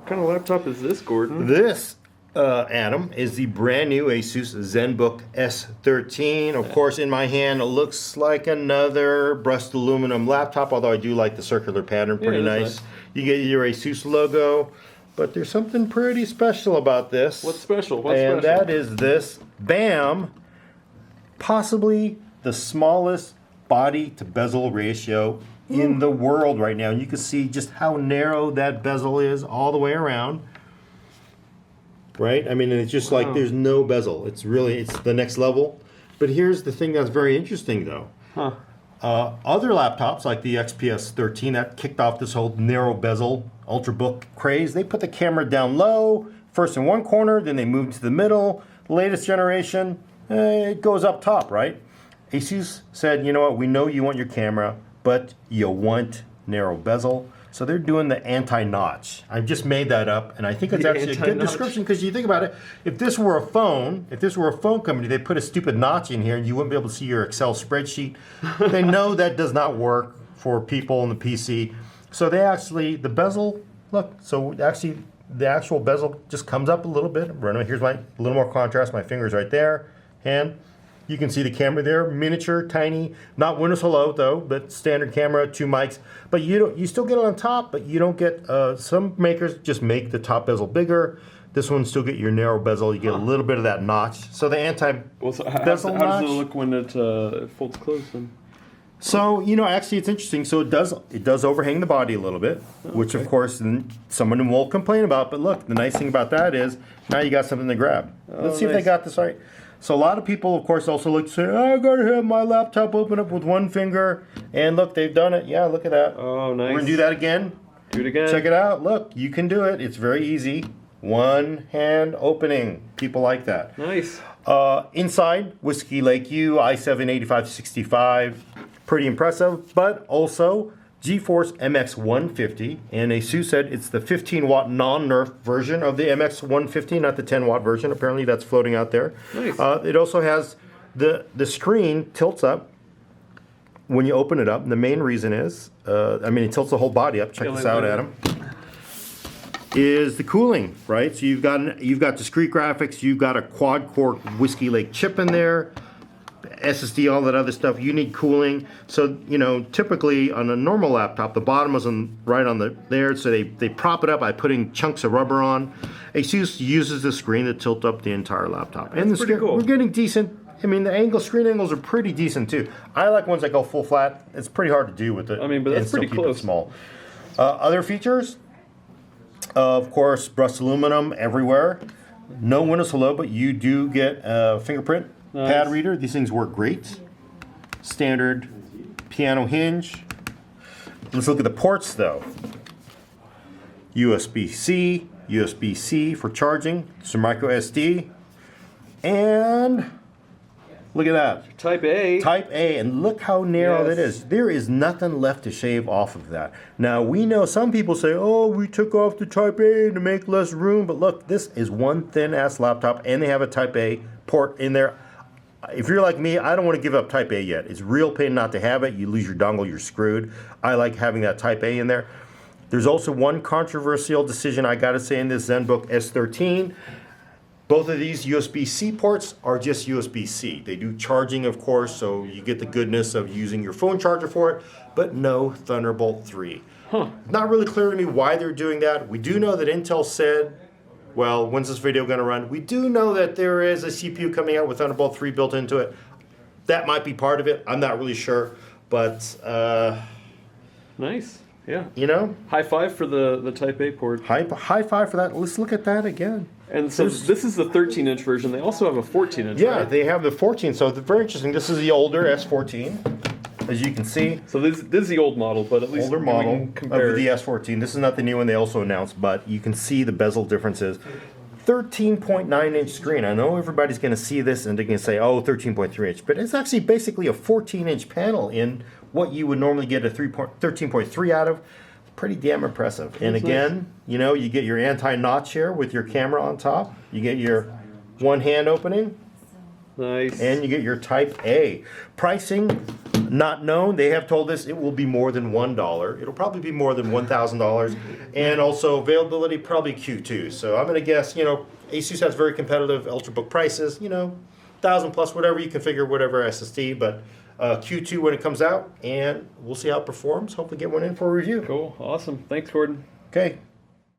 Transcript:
kind of laptop is this, Gordon? This, Adam, is the brand new Asus Zenbook S13. Of course, in my hand, it looks like another brushed aluminum laptop, although I do like the circular pattern, pretty nice. You get your Asus logo, but there's something pretty special about this. What's special? And that is this, bam, possibly the smallest body to bezel ratio in the world right now. And you can see just how narrow that bezel is all the way around. Right? I mean, it's just like there's no bezel. It's the next level. But here's the thing that's very interesting though. Other laptops like the XPS 13 that kicked off this whole narrow bezel ultrabook craze, they put the camera down low, first in one corner, then they moved to the middle. The latest generation, it goes up top, right? Asus said, you know what, we know you want your camera, but you want narrow bezel. So they're doing the anti-notch. I've just made that up, and I think it's actually a good description because you think about it. If this were a phone company, they put a stupid notch in here, and you wouldn't be able to see your Excel spreadsheet. They know that does not work for people on the PC. So they actually, the bezel, look. So actually, the actual bezel just comes up a little bit. Here's a little more contrast. My finger's right there, hand. You can see the camera there, miniature, tiny, not Windows Hello though, but standard camera, 2 mics. But you still get it on top, but you don't get, some makers just make the top bezel bigger. This one still get your narrow bezel, you get a little bit of that notch. So the anti-bezel how does it look when it folds closed then? So, actually it's interesting. So it does overhang the body a little bit, which of course someone will complain about. But look, the nice thing about that is now you got something to grab. Let's see if they got this right. So a lot of people, of course, also look to say, oh, I gotta have my laptop open up with one finger. And look, they've done it. Yeah, look at that. Oh, nice. We're gonna do that again. Do it again. Check it out. Look, you can do it. It's very easy. One hand opening. People like that. Nice. Inside, Whiskey Lake U, i7-8565. Pretty impressive, but also GeForce MX 150, and Asus said it's the 15-watt non-nerf version of the MX 150, not the 10-watt version. Apparently that's floating out there. Nice. It also has the screen tilts up when you open it up. And the main reason is, it tilts the whole body up. Check this out, Adam. Is the cooling, right? So you've got discrete graphics, you've got a quad-core Whiskey Lake chip in there. SSD, all that other stuff, you need cooling. So, typically on a normal laptop, the bottom is right on there, so they prop it up by putting chunks of rubber on. Asus uses the screen to tilt up the entire laptop. That's pretty cool. We're getting decent. The screen angles are pretty decent too. I like ones that go full flat. It's pretty hard to do with it. But that's pretty close. Keep it small. Other features, of course, brushed aluminum everywhere. No Windows Hello, but you do get a fingerprint. Nice. Pad reader, these things work great. Standard piano hinge. Let's look at the ports though. USB-C, USB-C for charging, some micro SD, and look at that. Type A. Type A, and look how narrow that is. There is nothing left to shave off of that. Now we know some people say, oh, we took off the Type A to make less room, but look, this is one thin ass laptop and they have a Type A port in there. If you're like me, I don't want to give up Type A yet. It's real pain not to have it. You lose your dongle, you're screwed. I like having that Type A in there. There's also one controversial decision I got to say in this Zenbook S13. Both of these USB-C ports are just USB-C. They do charging, of course, so you get the goodness of using your phone charger for it, but no Thunderbolt 3. Not really clear to me why they're doing that. We do know that Intel said, well, when's this video going to run? We do know that there is a CPU coming out with Thunderbolt 3 built into it. That might be part of it. I'm not really sure, but nice. Yeah. High five for the Type A port. High five for that. Let's look at that again. And so this is the 13-inch version. They also have a 14-inch. Yeah, right? they have the 14. So it's very interesting. This is the older S14. As you can see. So this is the old model, but at least older model we can compare of the S14. This is not the new one they also announced, but you can see the bezel differences. 13.9-inch screen. I know everybody's going to see this and they're going to say, oh, 13.3-inch. But it's actually basically a 14-inch panel in what you would normally get a 13.3 out of. Pretty damn impressive. And again, you get your anti-notch here with your camera on top. You get your one-hand opening. Nice. And you get your Type A. Pricing, Not known. They have told us it will be more than $1. It'll probably be more than $1,000, and also availability probably Q2. So I'm going to guess, Asus has very competitive Ultrabook prices. 1,000 plus whatever you configure, whatever SSD, but Q2 when it comes out, and we'll see how it performs. Hopefully get one in for a review. Cool. Awesome. Thanks, Gordon. Okay.